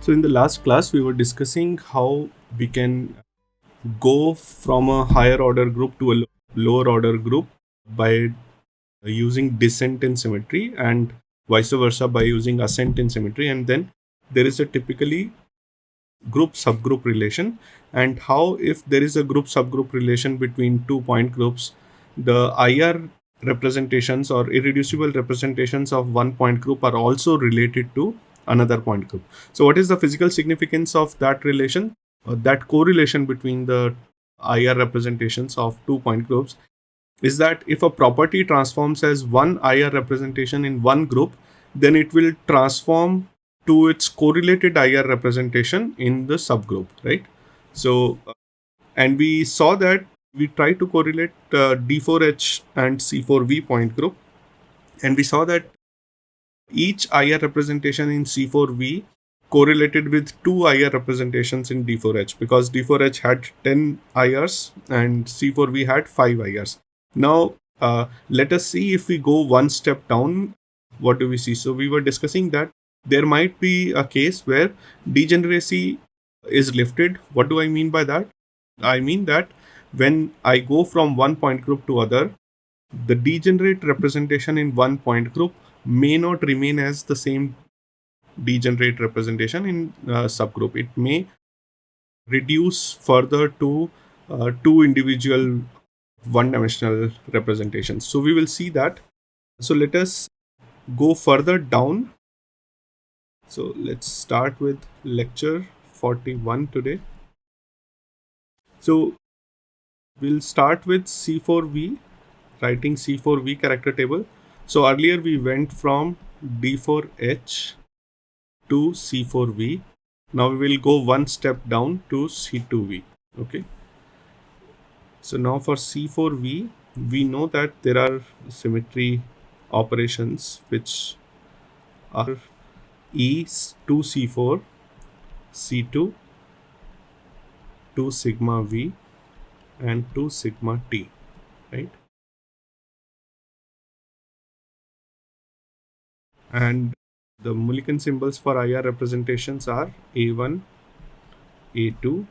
So in the last class, we were discussing how we can go from a higher order group to a lower order group by using descent in symmetry and vice versa by using ascent in symmetry. And then there is a typically group subgroup relation, and how if there is a group subgroup relation between two point groups, the IR representations or irreducible representations of one point group are also related to another point group. So what is the physical significance of that relation, that correlation between the IR representations of two point groups? Is that if a property transforms as one IR representation in one group, then it will transform to its correlated IR representation in the subgroup, right? So, and we saw that we try to correlate D4H and C4V point group, and we saw that each IR representation in C4V correlated with two IR representations in D4H, because D4H had 10 IRs and C4V had 5 IRs. Now, let us see if we go one step down, what do we see? So, we were discussing that there might be a case where degeneracy is lifted. What do I mean by that? I mean that when I go from one point group to other, the degenerate representation in one point group may not remain as the same degenerate representation in subgroup. It may reduce further to two individual one-dimensional representations. So we will see that. So let us go further down. So let's start with lecture 41 today. So we'll start with C4V, writing C4V character table. So earlier we went from D4H to C4V. Now we will go one step down to C2V. Okay. So now for C4V, we know that there are symmetry operations which are E2C4, C2, 2 sigma V, and 2 sigma T, right? And the Mulliken symbols for IR representations are A1, A2,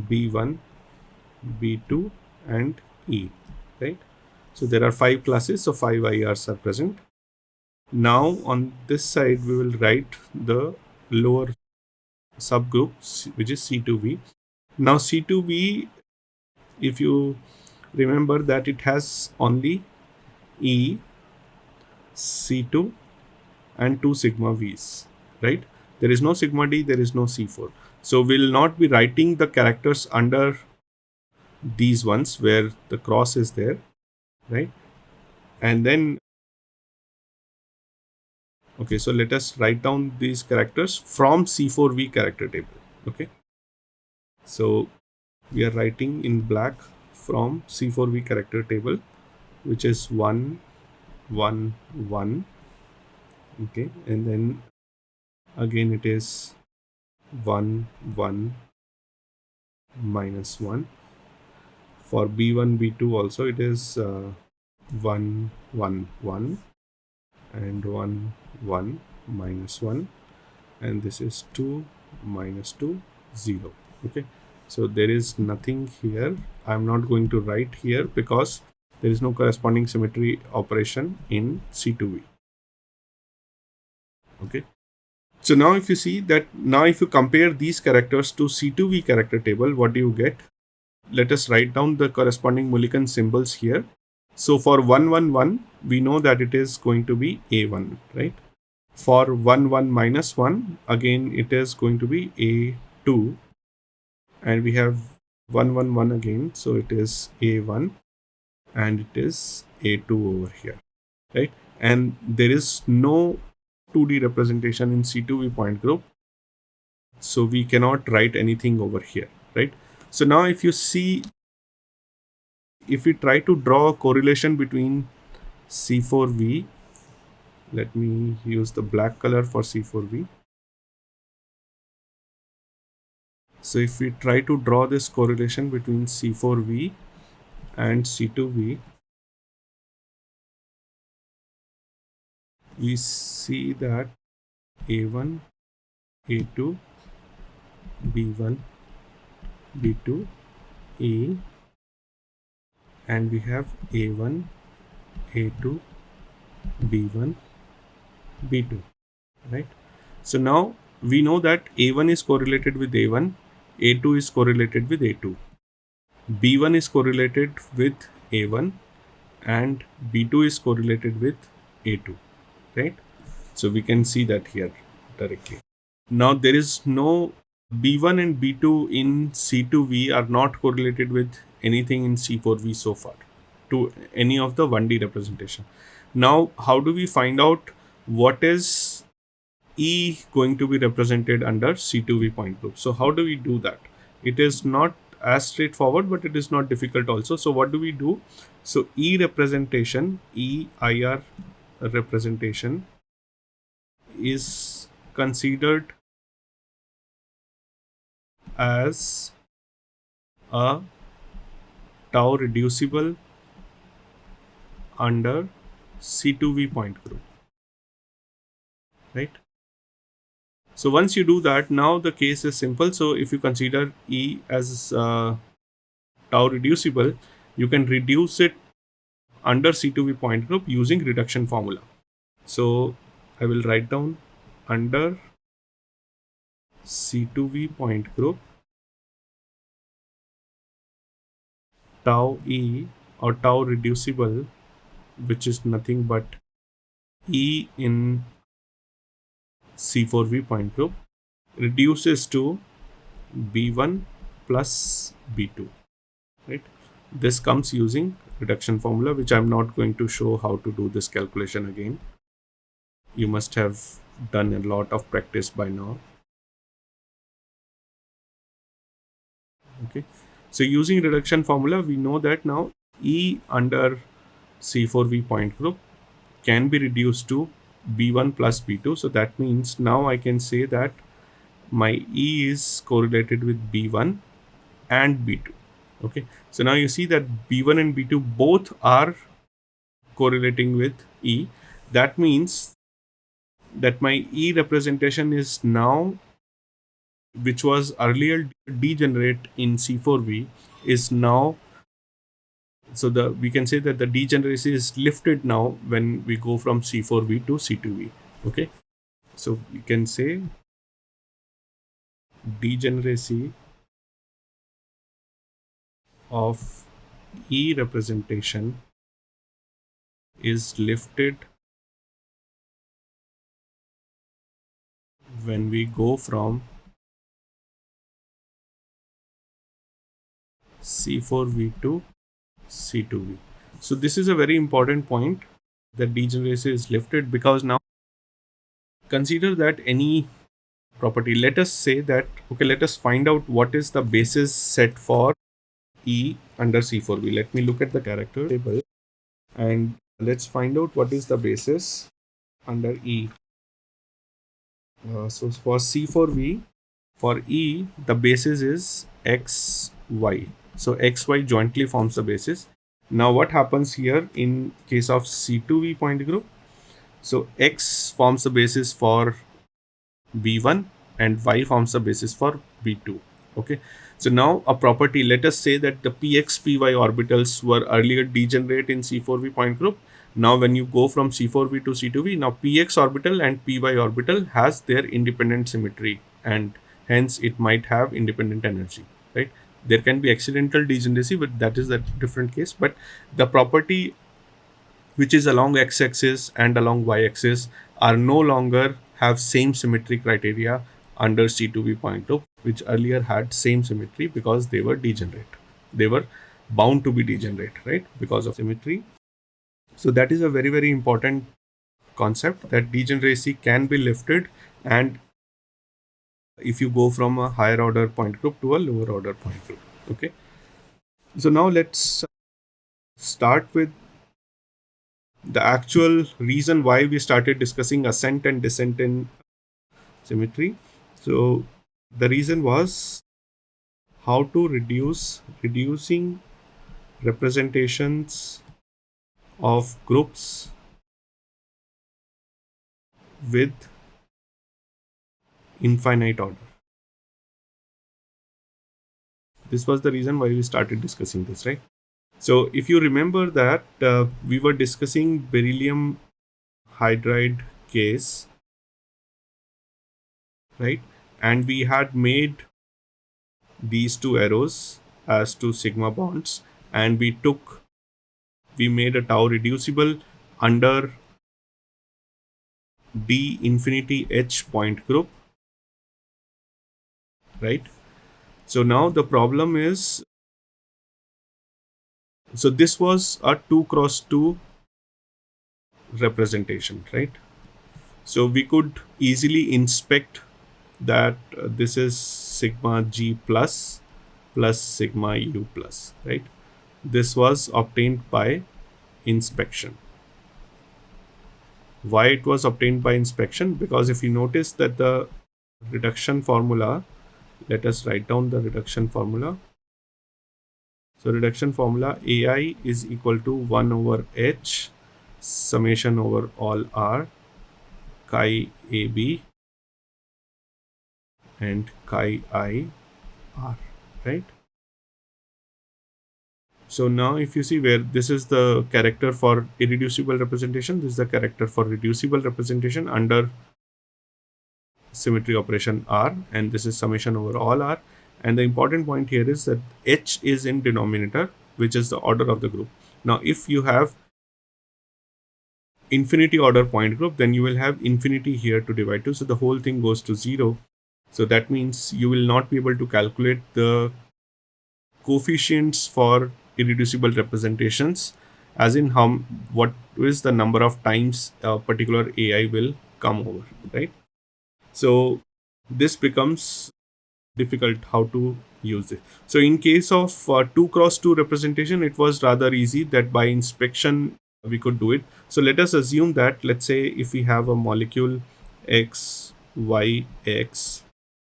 B1, B2, and E, right? So there are 5 classes, so 5 IRs are present. Now on this side, we will write the lower subgroup, which is C2V. Now C2V, if you remember that it has only E, C2, and 2 sigma V's, right? There is no sigma D, there is no C4. So we'll not be writing the characters under these ones where the cross is there, right? And then, okay, so let us write down these characters from C4V character table, okay? So we are writing in black from C4V character table, which is 1, 1, 1, okay? And then again it is 1, 1, minus 1. For B1, B2 also it is 1, 1, 1, and 1, 1, minus 1, and this is 2, minus 2, 0. Okay, so there is nothing here. I'm not going to write here because there is no corresponding symmetry operation in C2V. Okay, so now if you see that, now if you compare these characters to C2V character table, what do you get? Let us write down the corresponding Mulliken symbols here. So for 111, we know that it is going to be A1, right? For 11 minus 1, again it is going to be A2. And we have 111 again, so it is A1 and it is A2 over here, right? And there is no 2D representation in C2V point group, so we cannot write anything over here, right? So now if you see, if we try to draw a correlation between C4V, let me use the black color for C4V. So if we try to draw this correlation between C4V and C2V, we see that A1, A2, B1, B2, E, and we have A1, A2, B1, B2, right? So now we know that A1 is correlated with A1, A2 is correlated with A2, B1 is correlated with A1, and B2 is correlated with A2, right? So we can see that here directly. Now there is no B1 and B2 in C2V are not correlated with anything in C4V so far to any of the 1D representation. Now, how do we find out what is E going to be represented under C2V point group? So how do we do that? It is not as straightforward, but it is not difficult also. So what do we do? So E representation, EIR representation is considered as a tau reducible under C2V point group, right? So once you do that, now the case is simple. So if you consider E as tau reducible, you can reduce it under C2V point group using reduction formula. So I will write down under C2V point group, tau E or tau reducible, which is nothing but E in C4V point group, reduces to B1 plus B2, right? This comes using reduction formula, which I'm not going to show how to do this calculation again. You must have done a lot of practice by now. Okay, so using reduction formula, we know that now E under C4V point group can be reduced to B1 plus B2. So that means now I can say that my E is correlated with B1 and B2. Okay, so now you see that B1 and B2 both are correlating with E. That means that my E representation is now, which was earlier degenerate in C4V, is now, so the we can say that the degeneracy is lifted now when we go from C4V to C2V. Okay, so we can say degeneracy of E representation is lifted when we go from C4V to C2V. So this is a very important point, that degeneracy is lifted, because now consider that any property, let us say that, okay, let us find out what is the basis set for E under C4V. Let me look at the character table and let's find out what is the basis under E. So for C4V, for E, the basis is XY. So XY jointly forms the basis. Now what happens here in case of C2V point group? So X forms the basis for B1 and Y forms the basis for B2. Okay. So now a property, let us say that the Px, Py orbitals were earlier degenerate in C4V point group. Now when you go from C4V to C2V, now Px orbital and Py orbital has their independent symmetry, and hence it might have independent energy, right? There can be accidental degeneracy, but that is a different case. But the property which is along x-axis and along y-axis are no longer have same symmetry criteria under C2V point group, which earlier had same symmetry because they were degenerate. They were bound to be degenerate, right? Because of symmetry. So that is a very, very important concept, that degeneracy can be lifted, and if you go from a higher order point group to a lower order point group. Okay. So now let's start with the actual reason why we started discussing ascent and descent in symmetry. So the reason was how to reducing representations of groups with infinite order. This was the reason why we started discussing this, right? So if you remember that we were discussing beryllium hydride case, right? And we had made these two arrows as two sigma bonds, and we made a tau reducible under d infinity h point group, right? So now the problem is, so this was a 2 cross 2 representation, right? So we could easily inspect that this is sigma g plus sigma u plus, right? This was obtained by inspection. Why it was obtained by inspection? Because if you notice that the reduction formula, let us write down the reduction formula. So reduction formula, AI is equal to 1 over h summation over all r chi AB and chi I r, right? So now if you see where this is the character for irreducible representation, this is the character for reducible representation under symmetry operation R, and this is summation over all R. And the important point here is that H is in denominator, which is the order of the group. Now if you have infinity order point group, then you will have infinity here to divide to, so the whole thing goes to 0. So that means you will not be able to calculate the coefficients for irreducible representations, as in what is the number of times a particular AI will come over, right? So this becomes difficult how to use it. So in case of 2 cross 2 representation, it was rather easy that by inspection we could do it. So let us assume that, let's say if we have a molecule X, Y, X,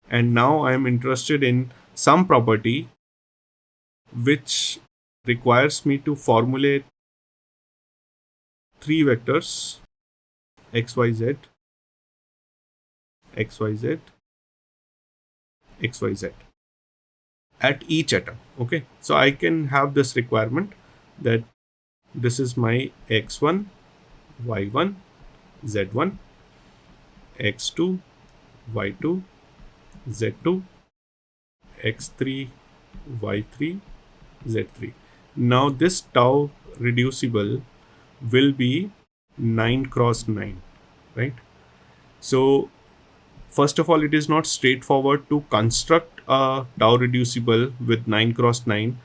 and now I am interested in some property which requires me to formulate 3 vectors XYZ, XYZ, XYZ at each atom. Okay, so I can have this requirement that this is my X1, Y1, Z1, X2, Y2, Z2, X3, Y3, Z3. Now this tau reducible will be 9 cross 9, right? So first of all, it is not straightforward to construct a tau reducible with 9 cross 9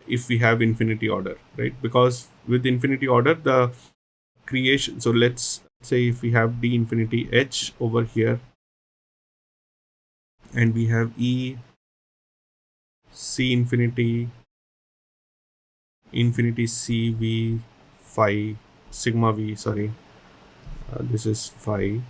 if we have infinity order, right? Because with infinity order, the creation, so let's say if we have d infinity h over here, and we have e c infinity c v phi sigma v, sorry, this is phi,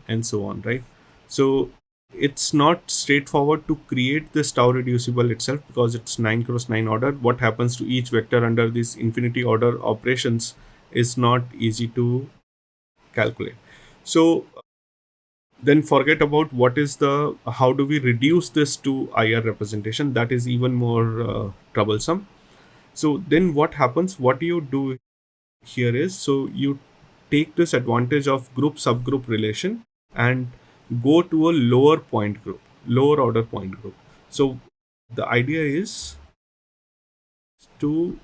and so on, right? So it's not straightforward to create this tau reducible itself because it's 9 cross 9 order. What happens to each vector under these infinity order operations is not easy to calculate. So then forget about what is the, how do we reduce this to IR representation? That is even more troublesome. So then what happens, what you do here is, so you take this advantage of group subgroup relation and go to a lower point group, lower order point group. So the idea is to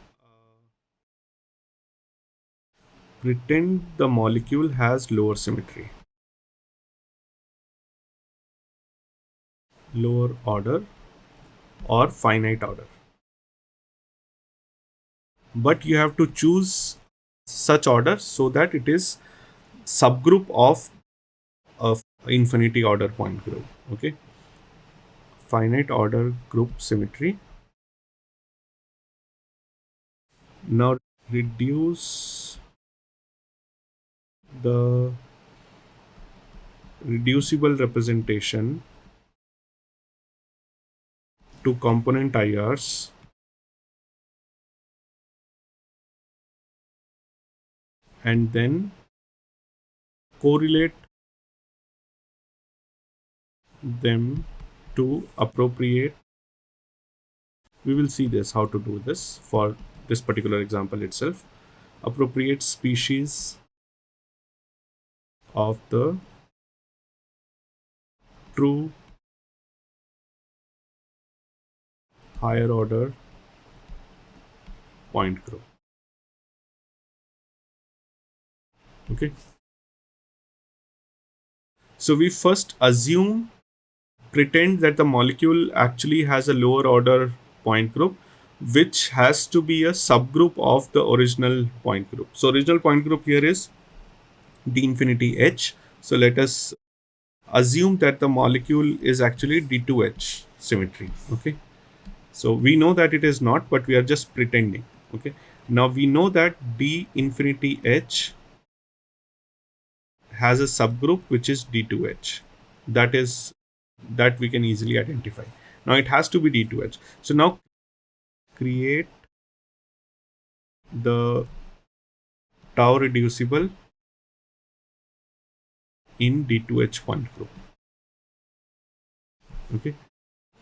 pretend the molecule has lower symmetry, lower order or finite order, but you have to choose such order so that it is subgroup of infinity order point group. Okay, finite order group symmetry. Now reduce the reducible representation to component IRs and then correlate them to appropriate. We will see this, how to do this for this particular example itself. Appropriate species of the true higher order point group. Okay. So we first pretend that the molecule actually has a lower order point group, which has to be a subgroup of the original point group. So original point group here is d infinity h. So let us assume that the molecule is actually d2h symmetry. Okay. So we know that it is not, but we are just pretending. Okay. Now we know that d infinity h has a subgroup which is d2h. That we can easily identify. Now it has to be d2h. So now create the tau reducible in d2h point group. Okay.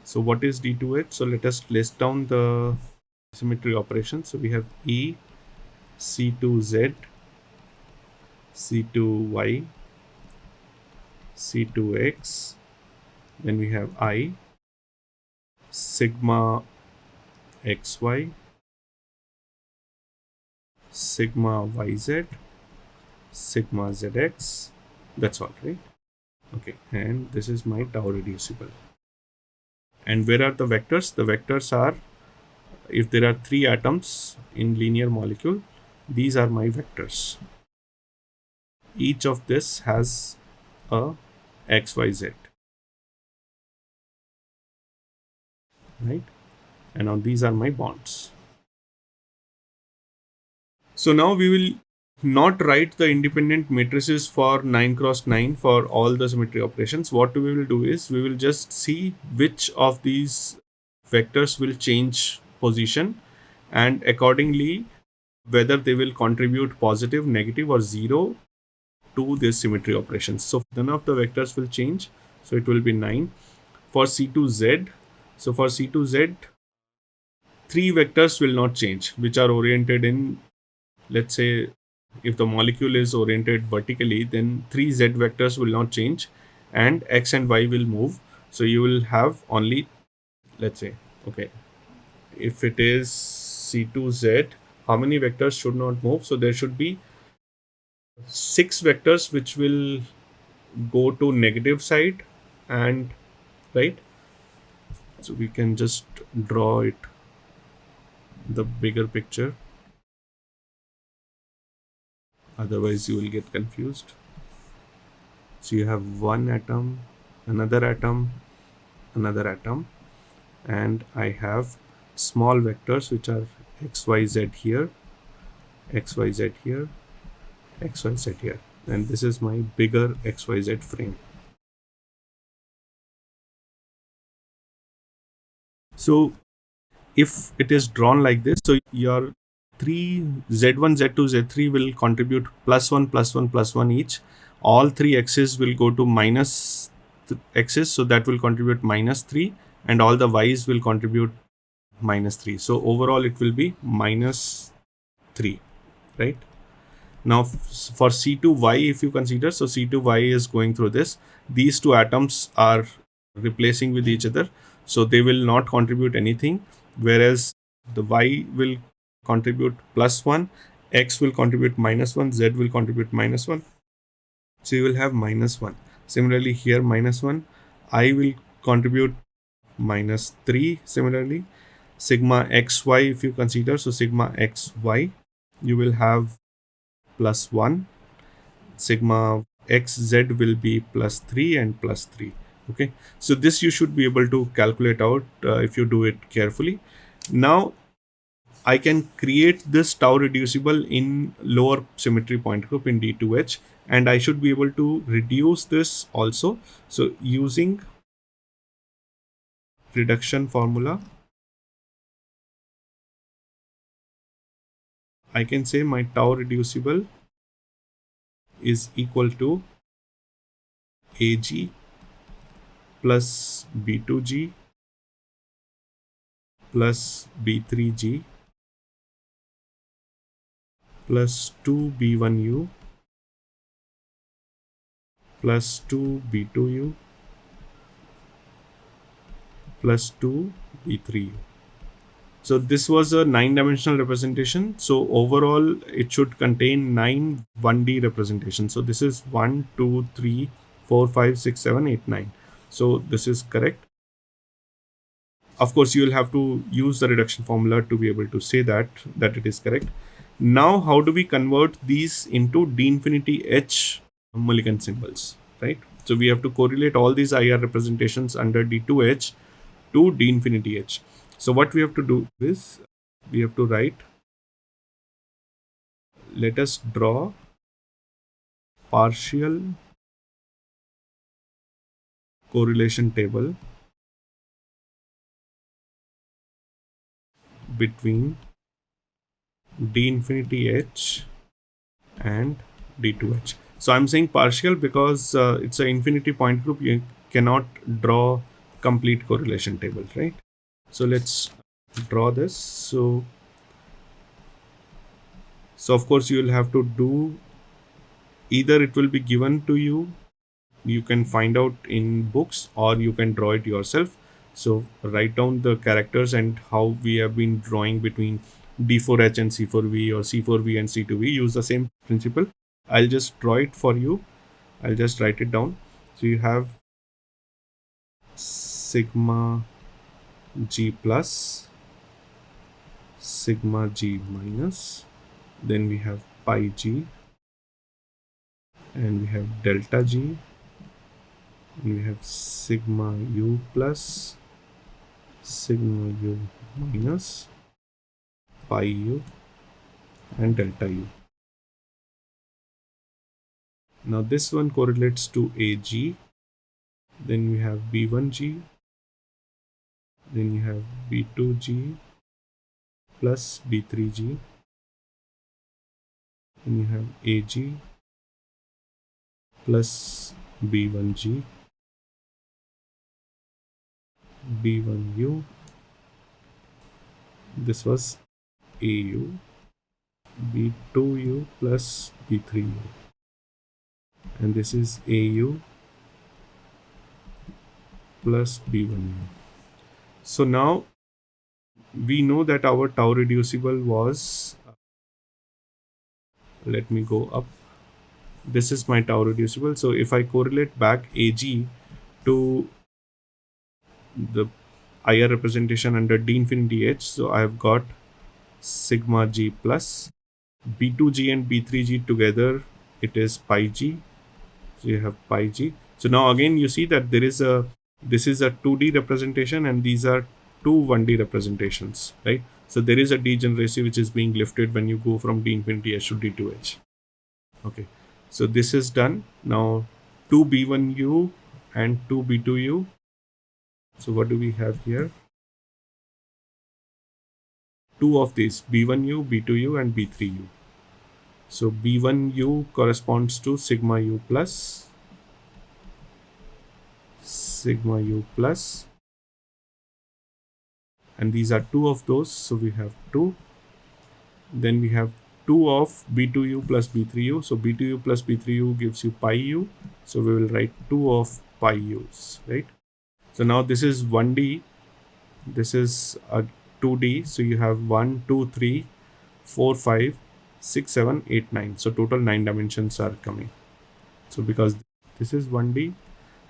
So what is d2h? So let us list down the symmetry operations. So we have E, C2Z, C2Y, C2X, then we have I, sigma XY, sigma YZ, sigma ZX. That's all, right? Okay, and this is my tau reducible. And where are the vectors? The vectors are, if there are 3 atoms in linear molecule, these are my vectors. Each of this has a XYZ, right? And now these are my bonds. So now we will not write the independent matrices for 9 cross 9 for all the symmetry operations. What we will do is we will just see which of these vectors will change position, and accordingly whether they will contribute positive, negative or 0 to this symmetry operations. So none of the vectors will change, so it will be 9. For C2Z, so for C2Z 3 vectors will not change, which are oriented in, let's say, if the molecule is oriented vertically, then 3 z vectors will not change and x and y will move. So you will have only, let's say, okay, if it is C2Z, how many vectors should not move? So there should be 6 vectors which will go to negative side, and right. So we can just draw it, the bigger picture. Otherwise you will get confused. So you have one atom, another atom, another atom, and I have small vectors which are xyz here, xyz here, xyz here, and this is my bigger xyz frame. So if it is drawn like this, so your 3 z1 z2 z3 will contribute +1 +1 +1 each. All 3 x's will go to minus x's, so that will contribute -3, and all the y's will contribute -3. So overall it will be -3, right? Now for C2y, if you consider, so C2y is going through this, these two atoms are replacing with each other, so they will not contribute anything, whereas the y will contribute +1, x will contribute -1, z will contribute -1. So you will have -1. Similarly here -1, I will contribute -3. Similarly, sigma xy, if you consider, so sigma xy, you will have +1. Sigma xz will be +3 and +3. Okay, so this you should be able to calculate out if you do it carefully. Now I can create this tau reducible in lower symmetry point group in D2H, and I should be able to reduce this also. So using reduction formula, I can say my tau reducible is equal to AG plus B2G plus B3G plus 2B1U plus 2B2U plus 2B3U. So this was a 9-dimensional representation. So overall, it should contain 9 1D representations. So this is 1, 2, 3, 4, 5, 6, 7, 8, 9. So this is correct. Of course, you will have to use the reduction formula to be able to say that it is correct. Now, how do we convert these into D infinity H Mulliken symbols, right? So we have to correlate all these IR representations under D2H to D infinity H. So what we have to do is we have to write, let us draw partial correlation table between D infinity H and D2H. So I'm saying partial because it's an infinity point group. You cannot draw complete correlation table, right? So let's draw this. So of course you will have to do, either it will be given to you, you can find out in books, or you can draw it yourself. So write down the characters and how we have been drawing between D4H and C4V or C4V and C2V. Use the same principle. I'll just draw it for you. I'll just write it down. So you have sigma G plus, sigma G minus, then we have pi G, and we have delta G, and we have sigma U plus, sigma U minus, pi U, and delta U. Now this one correlates to AG, then we have B1G, then you have B2G plus B3G, then you have AG plus B1G, B1U, this was AU, B2U plus B3U, and this is AU plus B1U. So now we know that our tau reducible was, let me go up, this is my tau reducible. So if I correlate back AG to the IR representation under D infinity H, so I have got sigma G plus, B2G and B3G together, it is pi G. So you have pi G. So now again you see that this is a 2D representation and these are two 1D representations, right? So there is a degeneracy which is being lifted when you go from D infinity H to D2H. Okay, so this is done. Now 2B1U and 2B2U. So what do we have here? Two of these, B1U, B2U and B3U. So B1U corresponds to sigma U plus, sigma U plus, and these are two of those, so we have 2. Then we have 2 of B2U plus B3U, so B2U plus B3U gives you pi U, so we will write 2 of pi U's, right? So now this is 1D, this is a 2D, so you have 1, 2, 3, 4, 5, 6, 7, 8, 9. So total 9 dimensions are coming. So because this is 1D,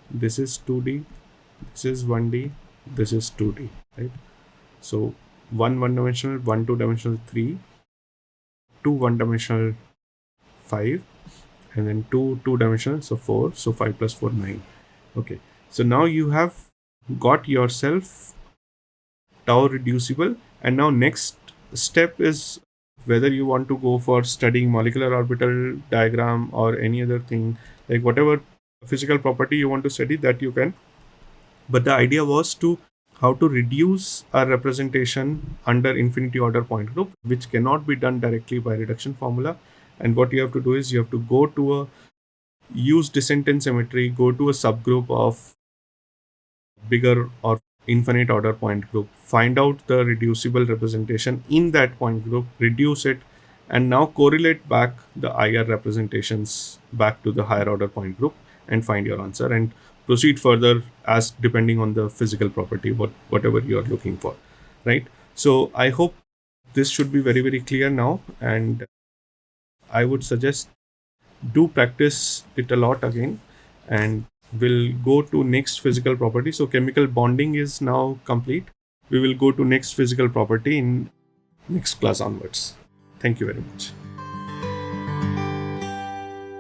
this is 2D, this is 1D, this is 2D, right? So 1 1-dimensional, 1 2-dimensional 3, 2 1-dimensional 5, and then 2 2-dimensional, so 4. So 5 plus 4, 9. Okay, so now you have got yourself tau reducible, and now next step is whether you want to go for studying molecular orbital diagram or any other thing, like whatever physical property you want to study, that you can. But the idea was how to reduce a representation under infinity order point group, which cannot be done directly by reduction formula, And what you have to do is you have to go to use descent and symmetry, go to a subgroup of bigger or infinite order point group, find out the reducible representation in that point group, reduce it, and now correlate back the IR representations back to the higher order point group and find your answer, and proceed further as depending on the physical property, whatever you are looking for, right? So I hope this should be very, very clear now, and I would suggest do practice it a lot again, and we'll go to next physical property. So chemical bonding is now complete. We will go to next physical property in next class onwards. Thank you very much.